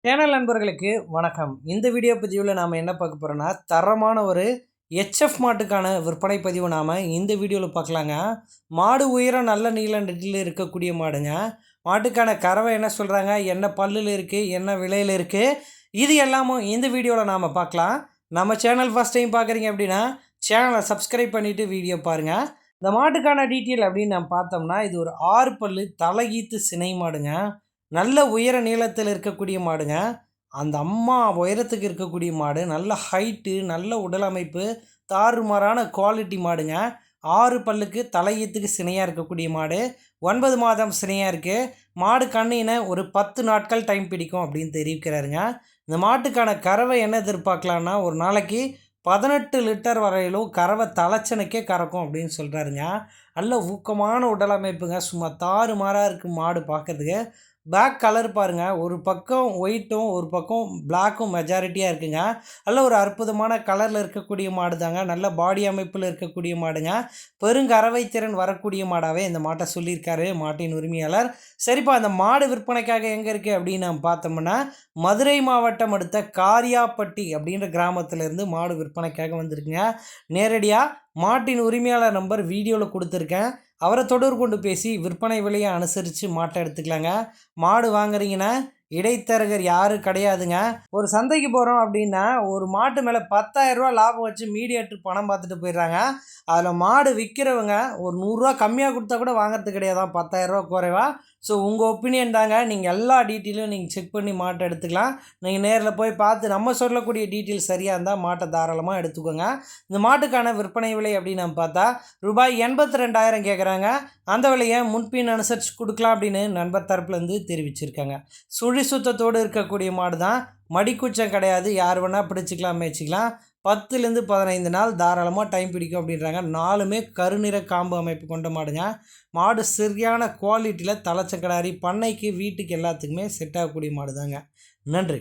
Channel நண்பர்களுக்கு வணக்கம். இந்த வீடியோ பதிவில் நாம் என்ன பார்க்க போகிறோன்னா, தரமான ஒரு ஹெச்எஃப் மாட்டுக்கான விற்பனை பதிவு நாம் இந்த வீடியோவில் பார்க்கலாங்க. மாடு உயரம் நல்ல நீள நெட்டில் இருக்கக்கூடிய மாடுங்க. மாட்டுக்கான கறவை என்ன சொல்கிறாங்க, என்ன பல்லில் இருக்குது, என்ன விலையில் இருக்குது, இது எல்லாமும் இந்த வீடியோவில் நாம் பார்க்கலாம். நம்ம சேனல் ஃபஸ்ட் டைம் பார்க்குறீங்க அப்படின்னா சேனலை சப்ஸ்கிரைப் பண்ணிவிட்டு வீடியோ பாருங்கள். இந்த மாட்டுக்கான டீட்டெயில் அப்படின்னு நம்ம பார்த்தோம்னா, இது ஒரு 6 பல்லு தலையீத்து சினை மாடுங்க. நல்ல உயர நீளத்தில் இருக்கக்கூடிய மாடுங்க. அந்த அம்மா உயரத்துக்கு இருக்கக்கூடிய மாடு. நல்ல ஹைட்டு, நல்ல உடல் அமைப்பு, தாறுமாறான குவாலிட்டி மாடுங்க. 6 பல்லுக்கு தலையீத்துக்கு சினையாக இருக்கக்கூடிய மாடு. 9 மாதம் சினையாக இருக்குது. மாடு கண்ணின ஒரு 10 நாட்கள் டைம் பிடிக்கும் அப்படின்னு தெரிவிக்கிறாருங்க. இந்த மாட்டுக்கான கறவை என்ன எதிர்பார்க்கலான்னா, ஒரு நாளைக்கு 18 லிட்டர் வரையிலும் கறவை தலைச்சனுக்கே கறக்கும் அப்படின்னு சொல்கிறாருங்க. நல்ல ஊக்கமான உடல் அமைப்புங்க. சும்மா தாறுமாறாக இருக்குது மாடு பார்க்குறதுக்கு. பேக் கலர் பாருங்கள், ஒரு பக்கம் ஒயிட்டும் ஒரு பக்கம் பிளாக்கும் மெஜாரிட்டியாக இருக்குங்க. நல்ல ஒரு அற்புதமான கலரில் இருக்கக்கூடிய மாடு தாங்க. நல்ல பாடி அமைப்பில் இருக்கக்கூடிய மாடுங்க. பெருங்கறவை திறன் வரக்கூடிய மாடாகவே இந்த மாட்டை சொல்லியிருக்காரு மாட்டின் உரிமையாளர். சரிப்பா, அந்த மாடு விற்பனைக்காக எங்கே இருக்குது அப்படின்னு நம்ம பார்த்தோம்னா, மதுரை மாவட்டம் அடுத்த காரியாப்பட்டி அப்படின்ற கிராமத்திலேருந்து மாடு விற்பனைக்காக வந்திருக்குங்க. நேரடியாக மாட்டின் உரிமையாளர் நம்பர் வீடியோவில் கொடுத்துருக்கேன். அவரை தொடர்பு கொண்டு பேசி விற்பனை விலையை அனுசரித்து மாட்டை எடுத்துக்கலாங்க. மாடு வாங்குறீங்கன்னா இடைத்தரகர் யாரும் கிடையாதுங்க. ஒரு சந்தைக்கு போகிறோம் அப்படின்னா ஒரு மாட்டு மேலே 10,000 லாபம் வச்சு மீடியேட்டர் பணம் பார்த்துட்டு போயிடுறாங்க. அதில் மாடு விற்கிறவங்க ஒரு 100 கம்மியாக கொடுத்தா கூட வாங்குறது கிடையாதான், 10,000 குறைவா. ஸோ உங்கள் ஒப்பீனியன் தாங்க. நீங்கள் எல்லா டீட்டெயிலும் நீங்கள் செக் பண்ணி மாட்டை எடுத்துக்கலாம். நீங்கள் நேரில் போய் பார்த்து நம்ம சொல்லக்கூடிய டீட்டெயில் சரியாக இருந்தால் மாட்டை தாராளமாக எடுத்துக்கோங்க. இந்த மாட்டுக்கான விற்பனை விலை அப்படின்னு நம்ம பார்த்தா ரூபாய் 82,000 கேட்குறாங்க. அந்த விலையை முன்பின் அனுசரித்து கொடுக்கலாம் அப்படின்னு நண்பர் தரப்புலேருந்து தெரிவிச்சிருக்காங்க. சுழி சுத்தத்தோடு இருக்கக்கூடிய மாடு தான், மடிக்குச்சம் கிடையாது. யார் வேணால் பிடிச்சிக்கலாம், மேய்ச்சிக்கலாம். 10லேருந்து 15 நாள் தாராளமாக டைம் பிடிக்கும் அப்படின்றாங்க. 4மே கருநிற காம்பு அமைப்பு கொண்ட மாடுங்க. மாடு சரியான குவாலிட்டியில் தலைச்சக்கடாரி பண்ணைக்கு வீட்டுக்கு எல்லாத்துக்குமே செட் ஆகக்கூடிய மாடு தாங்க. நன்றி.